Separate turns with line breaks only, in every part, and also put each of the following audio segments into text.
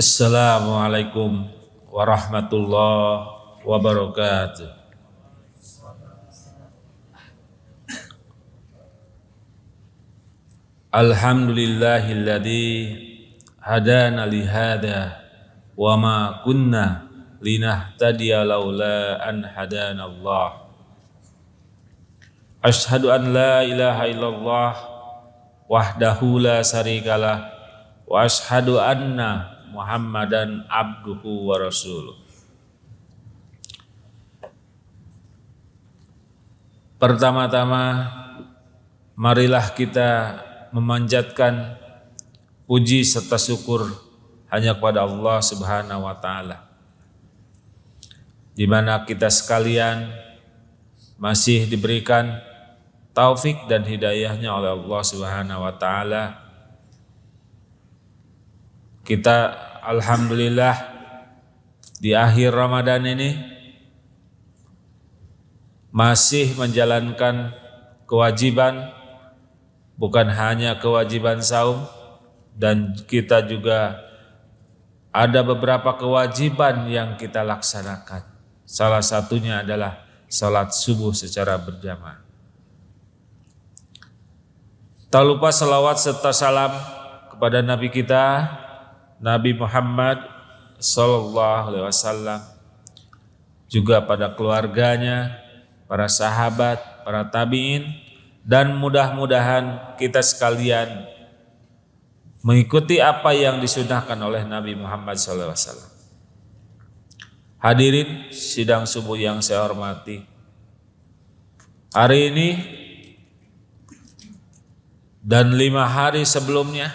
Assalamualaikum warahmatullahi wabarakatuh. Alhamdulillahilladzi hadana li hada wa ma kunna linahtadiya laula an hadana Allah. Asyhadu an la ilaha illallah wahdahu la syarikalah wa asyhadu anna Muhammadan abduhu wa rasuluh. Pertama-tama marilah kita memanjatkan puji serta syukur hanya kepada Allah Subhanahu wa taala. Di mana kita sekalian masih diberikan taufik dan hidayahnya oleh Allah Subhanahu wa taala. Kita alhamdulillah di akhir Ramadan ini masih menjalankan kewajiban, bukan hanya kewajiban saum, dan kita juga ada beberapa kewajiban yang kita laksanakan. Salah satunya adalah salat subuh secara berjamaah. Tak lupa salawat serta salam kepada Nabi kita, Nabi Muhammad sallallahu alaihi wasallam, juga pada keluarganya, para sahabat, para tabi'in, dan mudah-mudahan kita sekalian mengikuti apa yang disunahkan oleh Nabi Muhammad sallallahu alaihi wasallam. Hadirin sidang subuh yang saya hormati, hari ini dan 5 hari sebelumnya,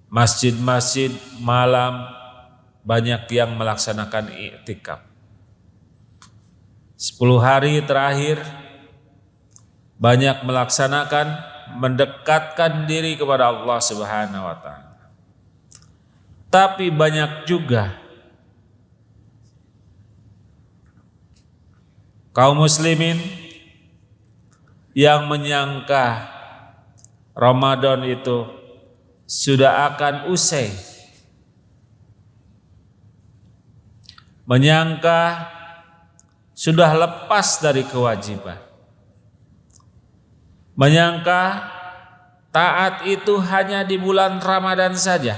masjid-masjid malam banyak yang melaksanakan i'tikaf. 10 hari terakhir banyak melaksanakan, mendekatkan diri kepada Allah Subhanahu wa taala. Tapi banyak juga kaum muslimin yang menyangka Ramadan itu sudah akan usai, menyangka sudah lepas dari kewajiban, menyangka taat itu hanya di bulan Ramadan saja,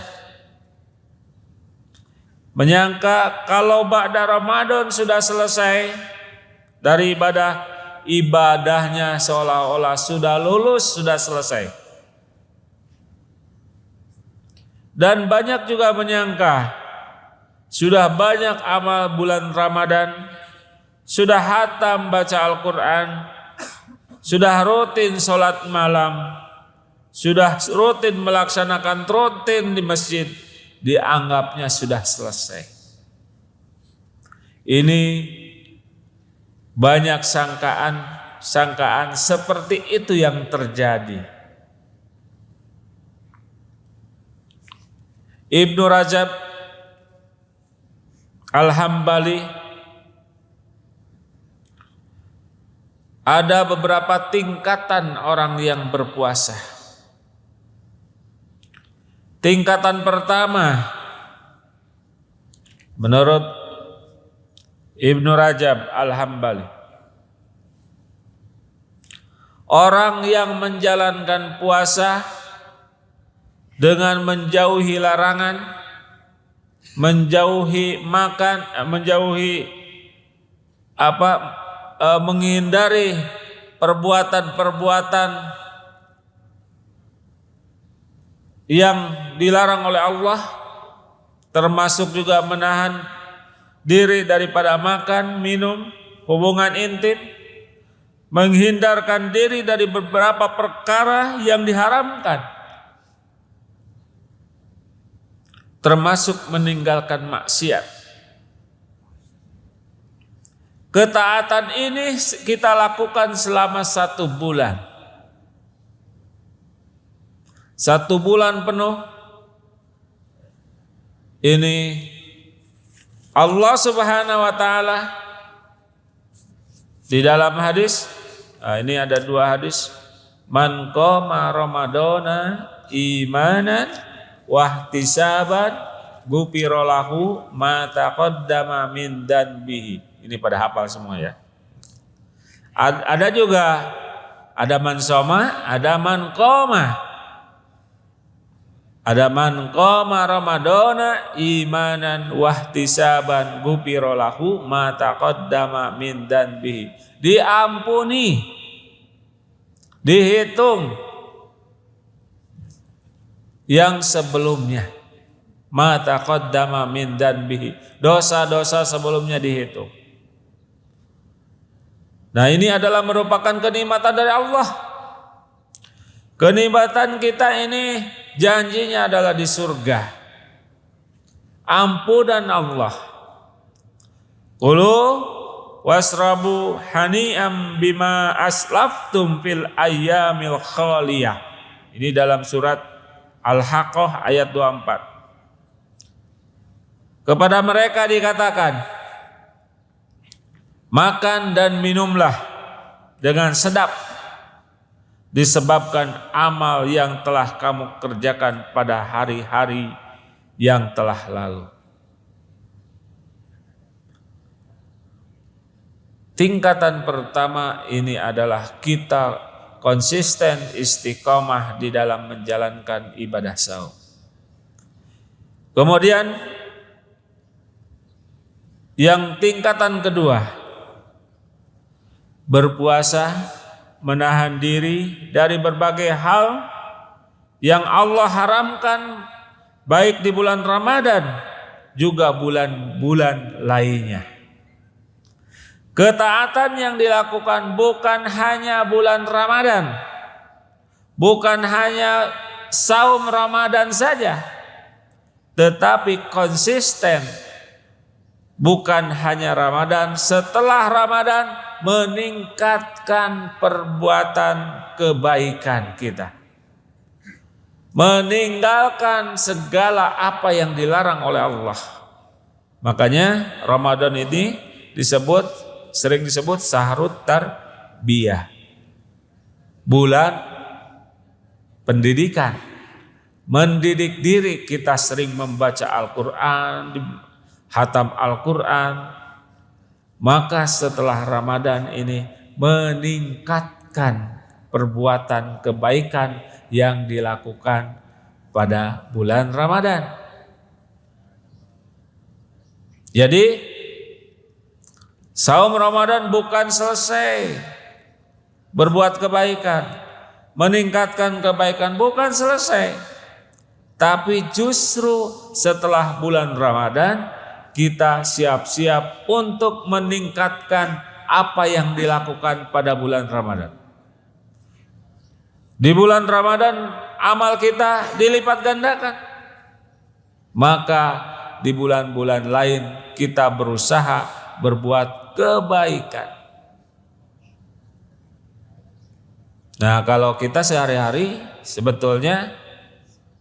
menyangka kalau ba'da Ramadan sudah selesai dari ibadahnya, seolah-olah sudah lulus, sudah selesai. Dan banyak juga menyangka sudah banyak amal bulan Ramadan, sudah hatam baca Al-Quran, sudah rutin sholat malam, sudah rutin melaksanakan rutin di masjid, dianggapnya sudah selesai. Ini banyak sangkaan seperti itu yang terjadi. Ibnu Rajab Al-Hambali, ada beberapa tingkatan orang yang berpuasa. Tingkatan pertama, menurut Ibnu Rajab Al-Hambali, orang yang menjalankan puasa dengan menjauhi larangan, menjauhi makan, menghindari perbuatan-perbuatan yang dilarang oleh Allah, termasuk juga menahan diri daripada makan, minum, hubungan intim, menghindarkan diri dari beberapa perkara yang diharamkan, termasuk meninggalkan maksiat. Ketaatan ini kita lakukan selama 1 bulan. 1 bulan penuh. Ini Allah Subhanahu wa taala di dalam hadis, ini ada 2 hadis. Man qama ramadana imanan wahtisaban ghufira lahu ma taqaddama min dzanbihi. Ini pada hafal semua ya. Ada juga ada man soma, ada man qoma. Ada man qoma ramadana imanan wahtisaban ghufira lahu ma taqaddama min dzanbihi. Diampuni, dihitung yang sebelumnya. Ma taqaddama min dzanbihi. Dosa-dosa sebelumnya dihitung. Nah, ini adalah merupakan kenikmatan dari Allah. Kenikmatan kita ini janjinya adalah di surga. Ampunan Allah. Qulu wasrabu hani'am bima aslaftum fil ayyamil khaliyah. Ini dalam surat Al-Haqqah ayat 24. Kepada mereka dikatakan, makan dan minumlah dengan sedap disebabkan amal yang telah kamu kerjakan pada hari-hari yang telah lalu. Tingkatan pertama ini adalah kita konsisten istiqomah di dalam menjalankan ibadah saum. Kemudian yang tingkatan kedua, berpuasa, menahan diri dari berbagai hal yang Allah haramkan baik di bulan Ramadan juga bulan-bulan lainnya. Ketaatan yang dilakukan bukan hanya bulan Ramadan, bukan hanya saum Ramadan saja, tetapi konsisten. Bukan hanya Ramadan, setelah Ramadan meningkatkan perbuatan kebaikan kita. Meninggalkan segala apa yang dilarang oleh Allah. Makanya Ramadan ini sering disebut sahrut tarbiyah. Bulan pendidikan. Mendidik diri, kita sering membaca Al-Quran, hatam Al-Quran. Maka setelah Ramadan ini meningkatkan perbuatan kebaikan yang dilakukan pada bulan Ramadan. Jadi saum Ramadan bukan selesai berbuat kebaikan, meningkatkan kebaikan bukan selesai, tapi justru setelah bulan Ramadan kita siap-siap untuk meningkatkan apa yang dilakukan pada bulan Ramadan. Di bulan Ramadan amal kita dilipat gandakan. Maka di bulan-bulan lain kita berusaha berbuat kebaikan. Nah, kalau kita sehari-hari sebetulnya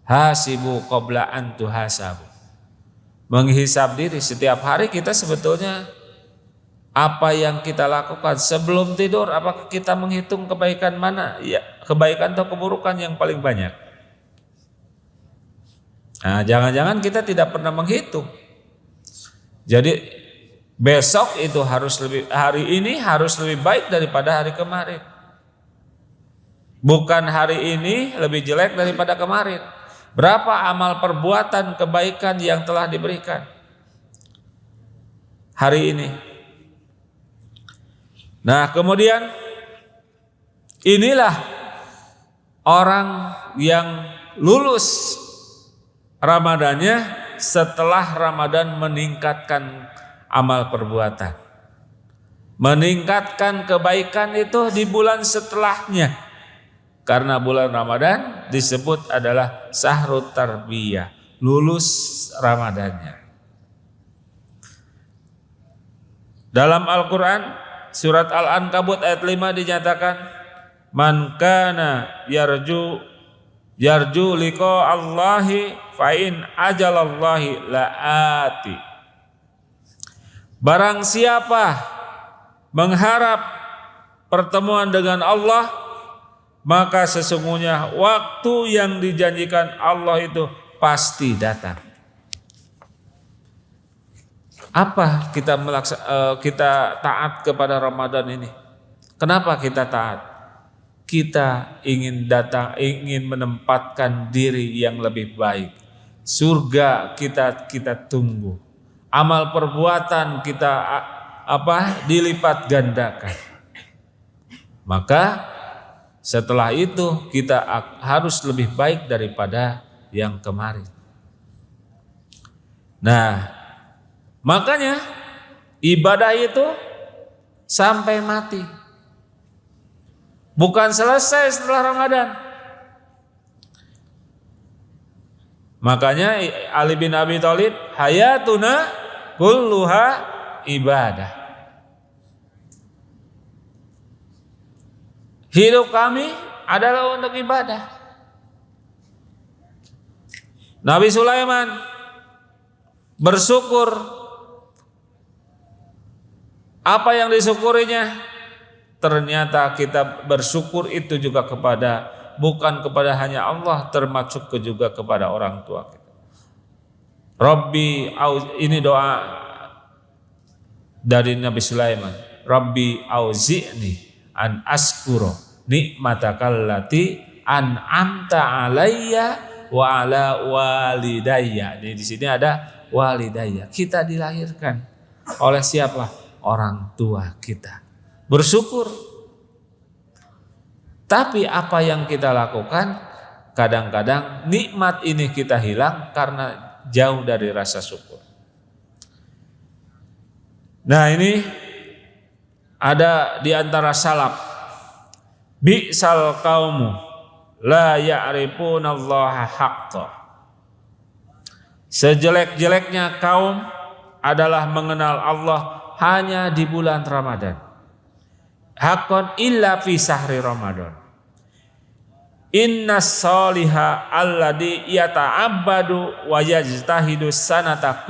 hasibu qabla an tuhasabu. Menghisab diri setiap hari kita sebetulnya apa yang kita lakukan sebelum tidur, apakah kita menghitung kebaikan mana? Ya, kebaikan atau keburukan yang paling banyak. Nah, jangan-jangan kita tidak pernah menghitung. Jadi besok itu hari ini harus lebih baik daripada hari kemarin. Bukan hari ini lebih jelek daripada kemarin. Berapa amal perbuatan kebaikan yang telah diberikan hari ini. Nah, kemudian inilah orang yang lulus Ramadannya setelah Ramadan meningkatkan amal perbuatan. Meningkatkan kebaikan itu di bulan setelahnya. Karena bulan Ramadan disebut adalah sahrut tarbiyah, lulus Ramadannya. Dalam Al-Quran surat Al-Ankabut ayat 5 dinyatakan, man kana yarju liqa Allahi fa in ajalallahi laati. Barang siapa mengharap pertemuan dengan Allah, maka sesungguhnya waktu yang dijanjikan Allah itu pasti datang. Apa kita taat kepada Ramadan ini? Kenapa kita taat? Kita ingin menempatkan diri yang lebih baik. Surga kita tunggu. Amal perbuatan kita dilipat gandakan. Maka setelah itu kita harus lebih baik daripada yang kemarin. Nah, makanya ibadah itu sampai mati. Bukan selesai setelah Ramadan. Makanya Ali bin Abi Thalib, hayatuna kulluha ibadah. Hidup kami adalah untuk ibadah. Nabi Sulaiman bersyukur. Apa yang disyukurinya? Ternyata kita bersyukur itu juga bukan kepada hanya Allah, termasuk juga kepada orang tua kita. Ini doa dari Nabi Sulaiman. Rabbi auzi'ni an askuro nikmatakallati an'amta alayya wa ala walidayya. Di sini ada walidayya. Kita dilahirkan oleh siapa? Orang tua kita. Bersyukur. Tapi apa yang kita lakukan, kadang-kadang nikmat ini kita hilang karena jauh dari rasa syukur. Nah, ini ada di antara salaf. Bi'sal qaumu la ya'rifunallaha haqqa. Sejelek-jeleknya kaum adalah mengenal Allah hanya di bulan Ramadan. Haqqan illa fi sahri Ramadan. Innas soliha alladhi yata'abbadu wa yajtahidu sanata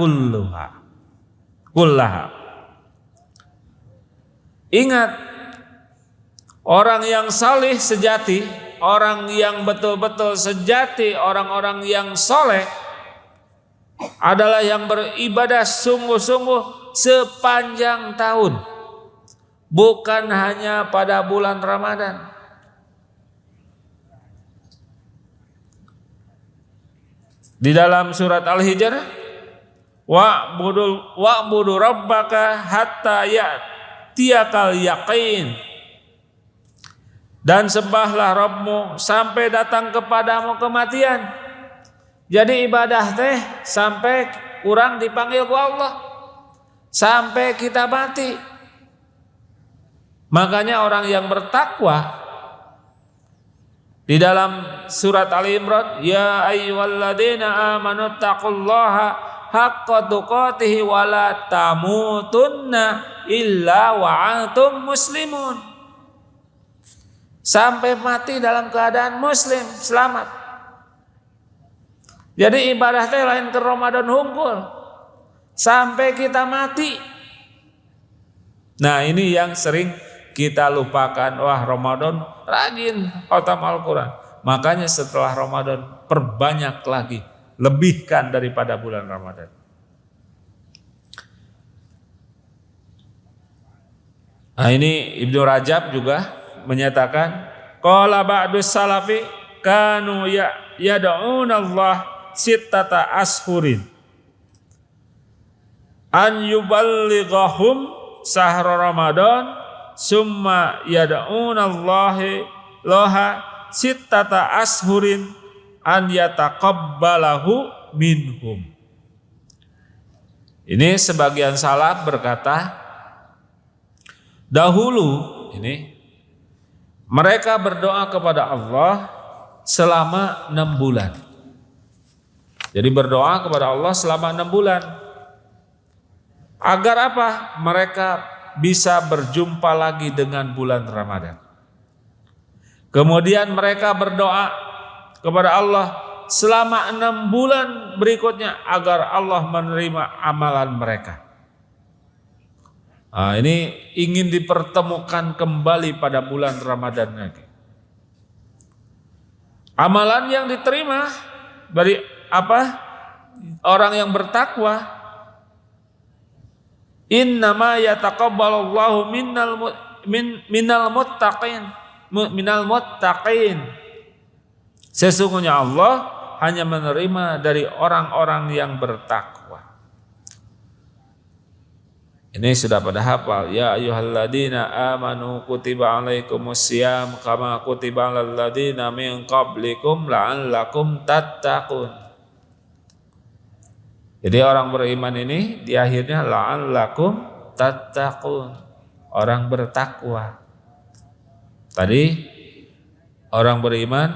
kullaha. Ingat, orang yang salih sejati, orang yang betul-betul sejati, orang-orang yang soleh adalah yang beribadah sungguh-sungguh sepanjang tahun. Bukan hanya pada bulan Ramadan. Di dalam surat Al-Hijr, wa'budu rabbaka hatta ya'tiyakal yaqin. Dan sembahlah Rabbmu sampai datang kepadamu kematian. Jadi ibadah sampai kurang dipanggil ku Allah, sampai kita mati. Makanya orang yang bertakwa di dalam surat Ali Imran, ya ayyuhalladzina amanu taqullaha haqqa tuqatih wa la tamutunna illa wa antum muslimun. Sampai mati dalam keadaan muslim, selamat. Jadi ibadah lain ke Ramadan unggul sampai kita mati. Nah, ini yang sering kita lupakan. Wah, Ramadan rajin khatam Al-Quran. Makanya setelah Ramadan perbanyak lagi, lebihkan daripada bulan Ramadan. Nah, ini Ibnu Rajab juga menyatakan, qala ba'dus salafi kanu yad'una Allah sittata ashurin an yuballighahum sahra Ramadan summa yad'unallahi laha sittata ashurin an yataqabbalahu minhum. Ini sebagian salaf berkata, dahulu ini mereka berdoa kepada Allah selama 6 bulan. Jadi berdoa kepada Allah selama 6 bulan. Agar apa? Mereka bisa berjumpa lagi dengan bulan Ramadan. Kemudian mereka berdoa kepada Allah selama 6 bulan berikutnya agar Allah menerima amalan mereka. Nah, ini ingin dipertemukan kembali pada bulan Ramadan lagi. Amalan yang diterima dari orang yang bertakwa. Innama yataqabbalallahu minal muttaqin. Sesungguhnya Allah hanya menerima dari orang-orang yang bertakwa. Ini sudah pada hafal. Ya ayyuhalladzina amanu kutiba alaikumusiyam kama kutiba alal ladzina min qablikum la'allakum tattaqun. Jadi orang beriman ini di akhirnya la'allakum tattaqun, orang bertakwa. Tadi orang beriman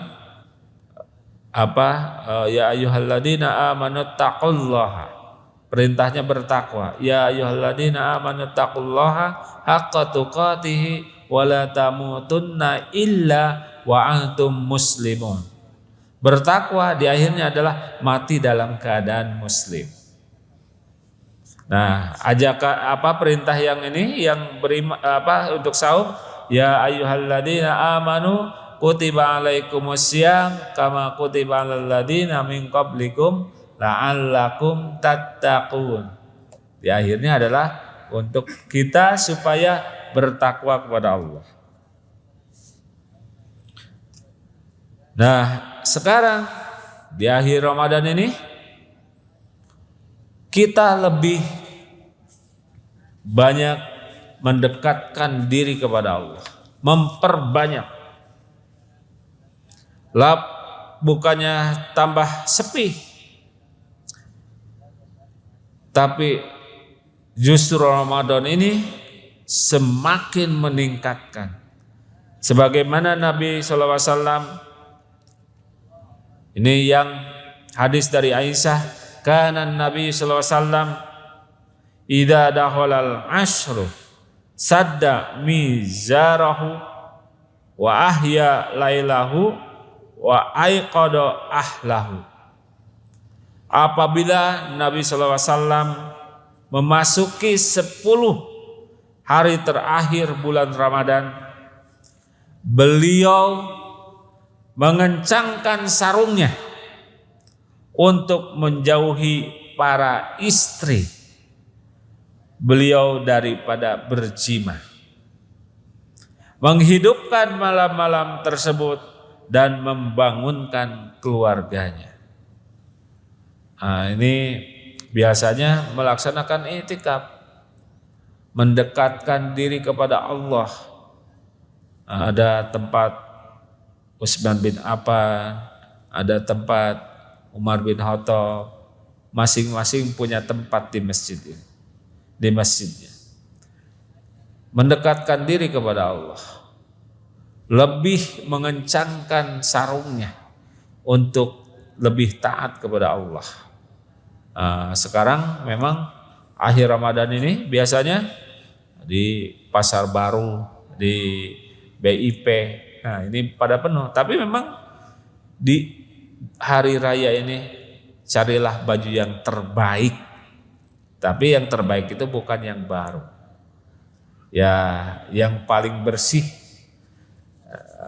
ya ayyuhalladzina amanu taqullaha. Perintahnya bertakwa. Ya ayyuhalladzina amanu taqullaha haqqa tuqatih wa la tamutunna illa wa antum muslimun. Bertakwa di akhirnya adalah mati dalam keadaan muslim. Nah, perintah yang ini yang beriman untuk saum, ya ayyuhalladzina amanu kutiba alaikumusiyam kama kutiba alal ladzina min qablikum la'allakum tattaqun. Di akhirnya adalah untuk kita supaya bertakwa kepada Allah. Nah, sekarang di akhir Ramadan ini kita lebih banyak mendekatkan diri kepada Allah, memperbanyak. Bukannya tambah sepi, tapi justru Ramadan ini semakin meningkatkan. Sebagaimana Nabi SAW, ini yang hadis dari Aisyah, kana Nabi SAW idza dakhalal ashru sadda mizarahu wa ahya lailahu wa aiqada ahlahu. Apabila Nabi SAW memasuki 10 hari terakhir bulan Ramadan, beliau mengencangkan sarungnya untuk menjauhi para istri beliau daripada berjima, menghidupkan malam-malam tersebut dan membangunkan keluarganya. Nah, ini biasanya melaksanakan i'tikaf, mendekatkan diri kepada Allah. Nah, ada tempat Utsman bin Affan, ada tempat Umar bin Khattab, masing-masing punya tempat di masjid ini, di masjidnya. Mendekatkan diri kepada Allah, lebih mengencangkan sarungnya untuk lebih taat kepada Allah. Sekarang memang akhir Ramadan ini biasanya di Pasar Baru, di BIP, nah ini pada penuh. Tapi memang di hari raya ini carilah baju yang terbaik. Tapi yang terbaik itu bukan yang baru, ya yang paling bersih.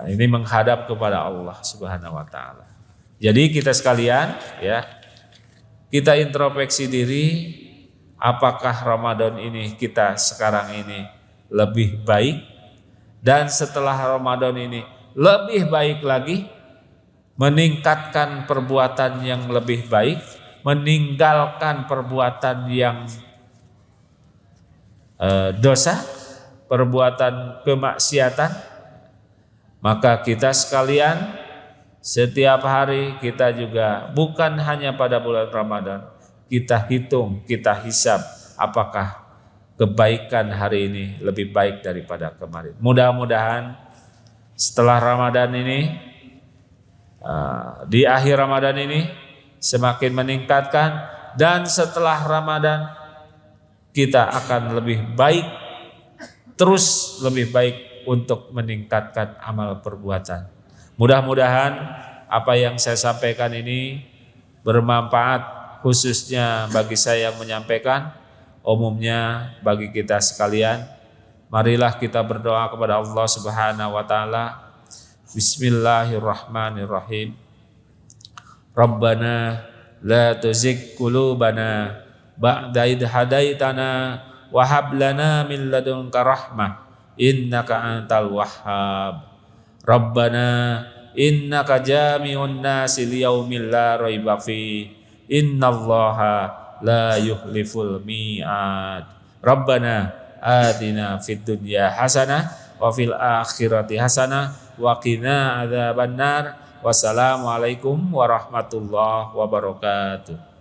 Ini menghadap kepada Allah Subhanahu wa taala. Jadi kita sekalian, ya, kita introspeksi diri, apakah Ramadan ini kita sekarang ini lebih baik, dan setelah Ramadan ini lebih baik lagi, meningkatkan perbuatan yang lebih baik, meninggalkan perbuatan yang dosa, perbuatan kemaksiatan. Maka kita sekalian setiap hari kita juga bukan hanya pada bulan Ramadan, kita hitung, kita hisab apakah kebaikan hari ini lebih baik daripada kemarin. Mudah-mudahan setelah Ramadan ini, di akhir Ramadan ini semakin meningkatkan, dan setelah Ramadan kita akan lebih baik, terus lebih baik untuk meningkatkan amal perbuatan. Mudah-mudahan apa yang saya sampaikan ini bermanfaat, khususnya bagi saya yang menyampaikan, umumnya bagi kita sekalian. Marilah kita berdoa kepada Allah Subhanahu wa taala. Bismillahirrahmanirrahim. Rabbana la tuzigh qulubana ba'da idh hadaitana wa hab lana min ladunka rahmah innaka antal wahhab. Rabbana innaka jami'un nasi liyaumil la raiba fi innallaha la yuhliful mi'ad. Rabbana atina fid dunya hasanah wa fil akhirati hasanah wa qina adzabannar. Wassalamualaikum warahmatullahi wabarakatuh.